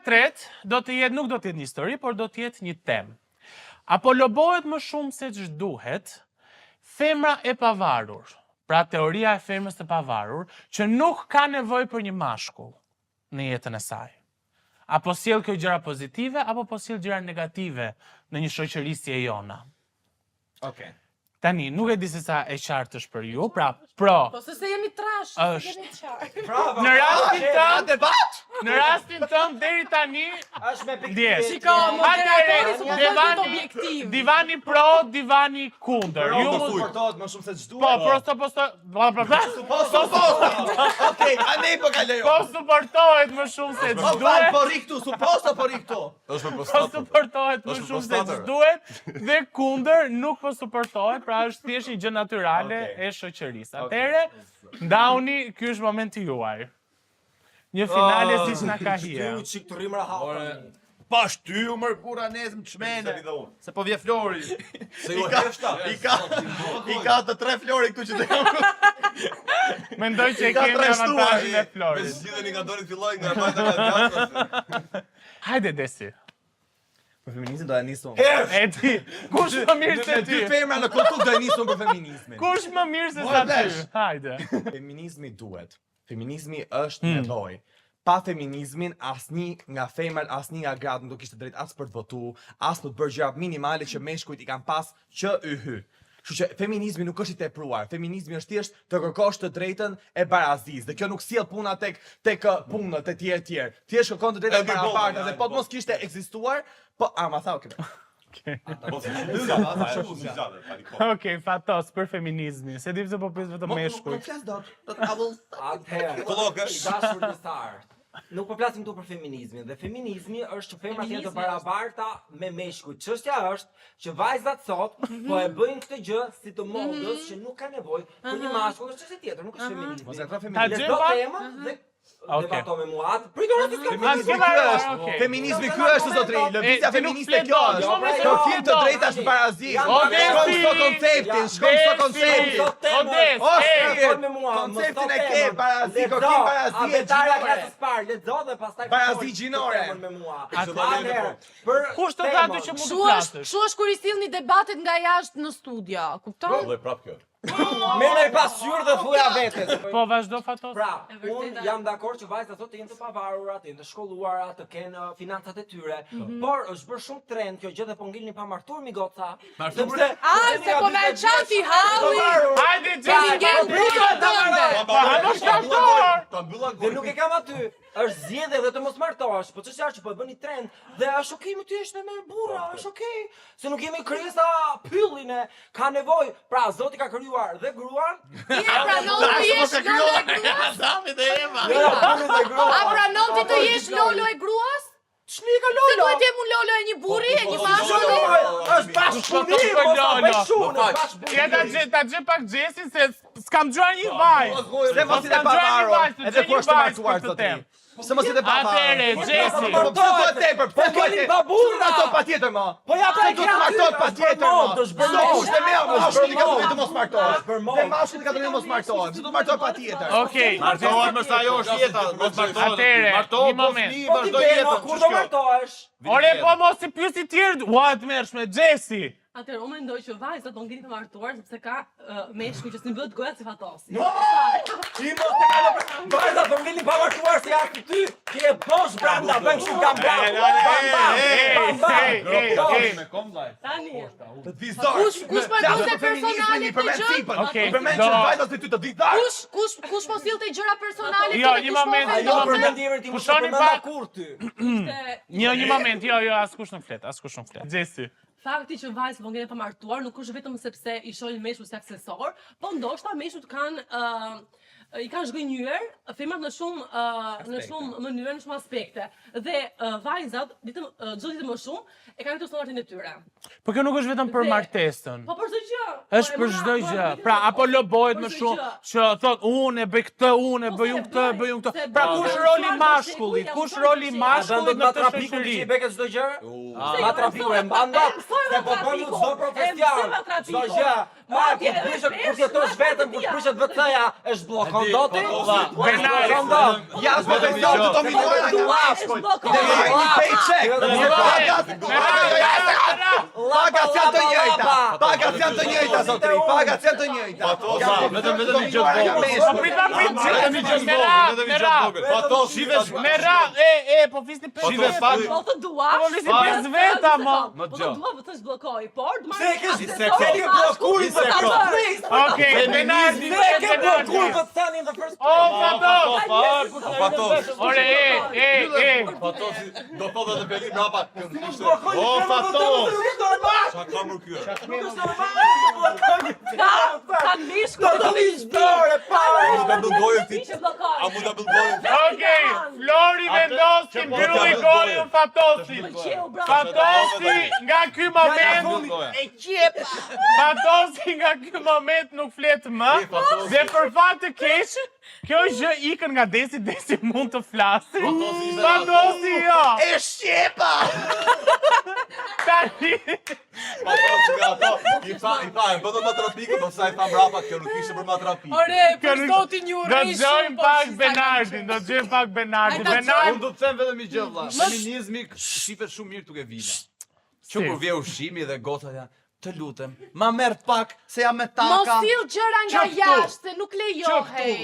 tretë do të jetë, nuk do të jetë një histori, por do të jetë një temë. Apo lobohet më shumë se ç'duhet femra e pavarur, pra teoria e femrës të pavarur, që nuk ka nevojë për një mashkull në jetën e saj. Apo sjell kjo gjëra pozitive, apo po sjell gjëra negative në një shoqëri si e jona. Okej. Tani, nuk e di se sa e qartë është për ju, pra, pro, Po se jemi trash, Është. jemi qartë. Bravo. në rastin tënd, debat. në rastin tënd deri tani, Është me pikë. Djes. Shiko, moderatori supozon të divani, objektiv. divani pro, divani kundër. Ju Do mund suportohet më shumë se ç'duhet. po, Okej, a ne po kaloj. po suportohet më shumë se Po ç'duhet. po ri këtu, suposto po ri këtu. Është për Po prostatën. suportohet më Është shumë se prostatër. ç'duhet dhe kundër nuk po suportohet, pra është thjesht një gjë natyrale e shoqërisë. Atëre, ndahuni, ky është momenti juaj. Një finale siç na ka hije. Çik të rrimra hapa. Pa shty u mërkura nezëm çmene. Se po vje Flori. Se ju hefta. I ka të 3 Flori këtu që të jam. Mendoj që Ka kemi trashtuar, avantazhin e Me Florit. zgjidheni nga doni filloj nga majta nga djathtë. Hajde Desi. Për feminizmin do e nisun. E ti, kush më mirë se Me ty? dy femra në kultur do e nisun për feminizmin. Kush më mirë se sa ty? Mordesh. Hajde. Feminizmi duhet. Feminizmi është nevojë. Pa feminizmin, asnjë nga femrat, asnjë nga gratë nuk do kishte drejt as për të votu, as për të bërë gjëra minimale që meshkujt i kanë pas që y hy. Kështu që feminizmi nuk është i tepruar. Feminizmi është thjesht të kërkosh të drejtën e barazisë. Dhe kjo nuk sjell puna tek punët e tjerë. Thjesht kërkon të drejtën e barabarta dhe po të mos kishte ekzistuar, po ma tha okay. Okej, fatos për feminizmin. Se di pse po pyes vetëm meshkuj. Flas dot. Atëherë, Kollokë. dashur dëstar. Nuk po flasim këtu për feminizmin dhe feminizmi është që femrat janë të barabarta me meshkujt. Çështja është që vajzat sot po e bëjnë këtë gjë si të modës që nuk ka nevojë për një mashkull, është çështje tjetër, nuk është feminizmi. Mos e ka Ta feminizmi. gjej Do pak? temën dhe debato me mua. Pritur atë s'ka Feminizmi As ky kema- është. okej. Feminizmi ky është zotri. Lëvizja E, ti nuk feministe flet kjo dot, është. jo, Kjo jo, kim të jo. drejtash barazisë. O, Shkojmë Desi! këto konceptin, shkojmë këto konceptin. Odes, Fol me mua, konceptin e ke, barazi, kim barazi e Abetare gjinore. klasës parë, lexo dhe pastaj Barazi fol gjinore. temën me mua. Atëherë, Për Kush të tha ty që mund të flasësh? Kështu është kur i sillni debatet nga jashtë në studio, kupton? Dhe prap kjo. merrni pasqyrë dhe thuja vetes. Po vazhdo fatos. Pra, E vërteta. unë jam dakord që vajzat sot të jenë të pavarura, të jenë të shkolluara, të kenë financat e tyre, por është bërë shumë trend kjo gjë dhe po ngilni pa martuar mi goca. Sepse Se po me qati halli! Hajde Ti Gjesi. ngel buka tënde! Po hano shkaktor. Ta mbylla dhe nuk e kam aty. Është zgjedhje dhe të mos martohesh, po çështja është që po e bëni trend dhe është okay me ty është me burra, është okay. Se nuk jemi krijesa pyllin e ka nevojë. Pra Zoti ka krijuar dhe gruan. Ti e pranon të jesh lolo e gruas? Adami dhe Eva. A pranon ti të jesh lolo e gruas? Ç'nika Se lolo? duhet jem unë lolo e një burri, e një mashkulli? Është bashkëpunim, Po, mos ta Lolo. bëj shumë, Po, është bashkëpunim. Ta gje pak Gjesin se s'kam gjuar një vaj. Se mos i të pavarur. Edhe kur është martuar zotri. Se mos i të pavarur. Atëre, Gjesi. Po pse po e tepër? Pse po e keni tepër? babura. Marto patjetër më. Po ja pra Do të martohet patjetër më. Është bërë Do mod. kushte më, mashkulli ka duhet të mos martohet. Është bërë mod. Dhe mashkulli ka duhet të mos martohet. Do të martohet patjetër. Okej. Martohet më sa ajo është jeta, mos martohet. Atëre, Martohet, një moment. fëmijë, Po ti vazhdo beno, jetën. kur do martohesh? Ore, po mos i pyesi tjerë. Ua, të mërshme, Gjesi. Atëherë, unë mendoj që vajzat do ngrihen të martuar sepse ka meshkuj që s'ni bëhet goja si fatosi. Ti mos të kalë vajza do ngeli pa martuar se jashtë ty. Ti e bosh brenda, bën kështu gam gam. Tani. Kush po e bënte personale këtë gjë? Okej, Përmend do. që vajzat e ty të dhithar. Kush po sillte gjëra personale? Jo, këtu një kush po moment, ofendonte? një moment. Përmendimin ti mos e Pushoni përmenda pak. kur ty. Një moment, jo, askush nuk flet, askush nuk flet. Gjesi. Fakti që vajzat po ngrihen pa martuar nuk është vetëm sepse i shohin meshkuj si aksesor, po ndoshta meshkujt kanë i kanë zhgënjyer femrat në shumë mënyra, në shumë aspekte. Dhe vajzat çdo ditë më shumë e kanë këtë standardin e tyre. Po kjo nuk është vetëm për Dhe- martesën. Po për çdo gjë. Është për çdo gjë. Pra apo lobohet më shumë që thot unë e bëj këtë, unë e bëj unë këtë, bëj unë këtë. Pra kush roli i mashkullit? Kush roli i mashkullit në këtë shoqëri? Ti beket çdo gjë? Ma trafiku e mban dot. Se po bën çdo profesion. Çdo gjë. Ma ti prishet kur ti jetosh vetëm, kur prishet VC-ja është bllokon. Kondoti? Benari. Ja, s'po të ndonë të miliona nga mashkoj. Pagat janë të njëjta. Pagat janë të njëjta, zotri. Pagat janë të njëjta. Vetëm një gjë të vogël. Mera, po fisni 5 Shive veta. fakt. Po të dua. Po fisni 5 veta, mo. Po të dua, po të zhbllokoj, por të marrë. Se ke bllokuar Okej, Benardi. për tani në first. O, Fatos. Fatos. Ore, Fatosi do thotë edhe Beli mbrapa. O, Fatos. Çka ka më ky? Ka mishku. Ka bëgojë ti. Ishe blokoj. A mund ta bëgojë? Okej, Flori vendosi mbylli golin Fatosit. Fatosi nga ky moment Fatosi nga ky moment nuk flet më dhe për fat të keq kjo gjë ikën nga Desi mund të flasë. Fatosi jo. E shqepa! Tani Fatosi nga ato. I tha, bëdo më trapikë, po sa i tha mbrapa kjo nuk ishte për më trapikë. Ore, për zotin ju do rrish dëgjojmë pak Benardin, do dëgjojmë pak Benardin. Ajta Benard, Unë do të them vetëm një gjë vëlla. Feminizmi shifet shumë mirë duke vila. Që kur vje ushqimi dhe gocat janë, të lutem, ma merr pak se jam me Mos taka. sill gjëra nga jashtë, nuk lejohej.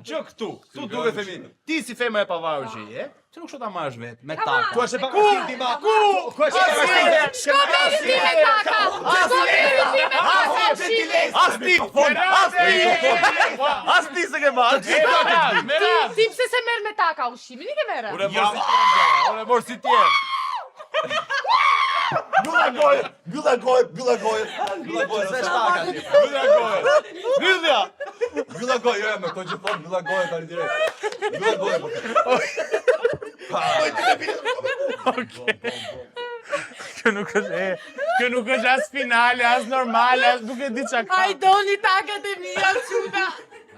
Që këtu duhet feminin. Ti si femër e pavarur që je, që nuk shoh ta marrësh vetë me taka. Ku është e pakastin ti ma? Ku është e pakastin? Shko me ti me taka. Shko me ti me taka. As ti se ke marrë. Merab. Ti pse se merr me taka ushqimin? I ke merr? Unë mor si tjerë. Mbylla gojë. Mbylla gojë. Mbyllja. Mbylla gojë, jo, me këto që thon, mbylla gojë tani direkt. Mbylla gojë. Kjo nuk është as finale, as normale, as nuk e di çka ka. Ai doni takat e mia çuna.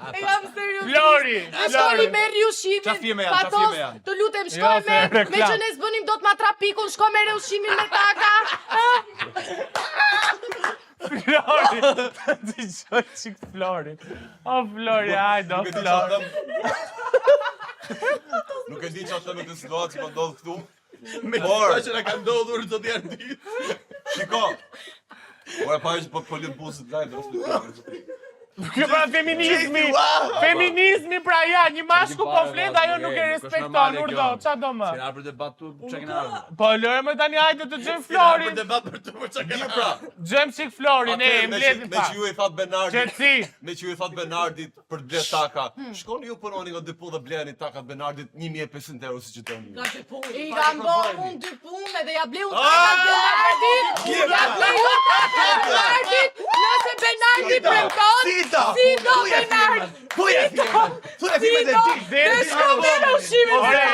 E jam seriozisht. Flori, Shkoni merri ushqimin. Qa firme janë, qa Fatos, firme janë? të lutem Jo, shkoj se me reklam. që ne s'bënim dot ma trapikun, shko merre ushqimin me taka. Flori, dëgjoj çik Flori. O Flori, hajde, o Flori. Nuk e di çfarë them në këtë situatë që ndodh këtu. Por që na ka ndodhur zot janë ditë. Shiko. Ora pa që po lën buzët lajt Kjo pra feminizmi pra ja, një mashku po flet, ajo nuk e respekton, urdo, qa do më? Kena për debat tu çka kena ardhur. Po lëre më tani hajde të gjëm Florin, debat për tu çka kena pra. gjëm çik Florin, mbledhim Me që pak. ju i that Benardit. Qetësi. Me që ju i that Benardit për të bler taka. Shkoni ju punoni nga depo dhe bleni takat Benardit 1500 euro siç e thoni. I kam bërë unë 2 punë dhe ja bleu takat Benardit. Ja bleu takat Benardit. Nëse Benardi premton, si do Benard? Ku je firme? Ku je firme dhe ti? Ne shko merre ushqimin. Ore,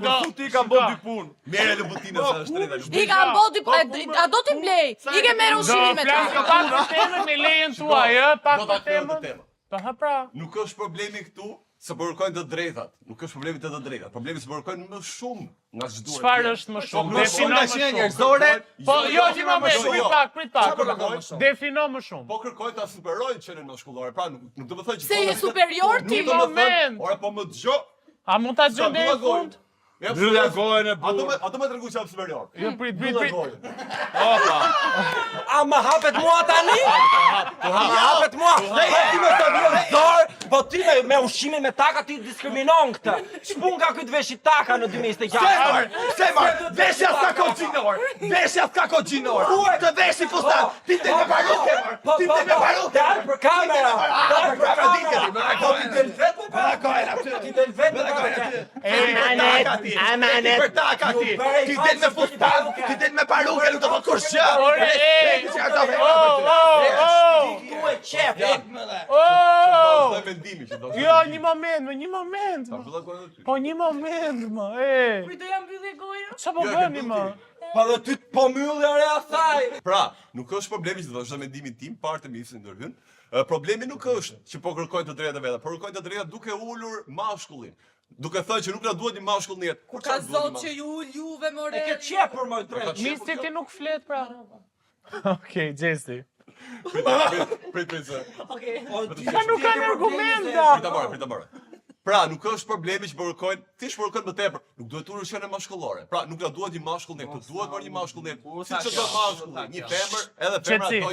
Për tu ti kam bën dy punë. Merre në butinën se është treta. I kam bërë 2 punë, a do t'i blej? I ke merre Do ushqimin me flasë taka. pak për temën me lejen tuaj, pak Do për ta kthejmë temën. të tema. Po ha pra. Nuk është problemi këtu se përkojnë të drejtat. Nuk është problemi të drejtat. Problemi se përkojnë më shumë nga ç'duhet. Çfarë është më shumë? Më shumë Defino nga më qenë shumë. njerëzore. Po jo një moment, Jo, prit jo. pak. Çfarë kërkojnë? Defino më shumë. Po kërkojnë ta superojnë qenën mashkullore. Pra nuk do të thënë që Se je superior ti. Një moment. Ora po më dëgjoj. A mund ta gjën deri në fund? Mbyllja gojën e burr. Ato më tregu që jam superior. Jo, prit. A më hapet mua tani? A më hapet mua? Ti më të vjen zor, po ti me ushqimin me taka ti diskriminon këtë. Shpun nga ky të veshit taka në 2024. Semar, veshja s'ka kogjinor. Veshja s'ka kogjinor. Të veshi fustan. Ti të me paru, Semar. Ti të me paru. Dal për kamera. Dal për kamera. Ti të me paru. Ti të me paru. Amanet. Për taka ti. Ti të me fustan. Ti të me paru. Nuk të më kush gjë. Tu e qef. Oh! Dhe mendimi që do të Jo, një moment. mbylla gojën ty. Po një moment, më. Do jam mbyllje gojën. Ç'a po bëni më? Pa dhe ty po myllë e asaj. Pra, nuk është problemi që do të është mendimin tim, partë mi si ndërhyn. Problemi nuk është që po kërkojnë të drejtat veta, por kërkojnë të drejtat duke ulur mashkullin. Duke thënë që nuk na duhet një mashkull në jetë. Kur Ka zot që ju juve more. E ke qepur më drejt. Misti ti nuk flet pra. Okej, Gjesi. Prit. Okej. Ka nuk kanë argumenta. Prita marrë. Pra, nuk është problemi që përkërkojnë, ti shpërkërkojnë më tepër. Nuk duhet unë qenë mashkullore. Pra, nuk la duhet një mashkull ne, këtu duhet marrë një mashkull ne. Si që do mashkull, një femër, edhe femra do një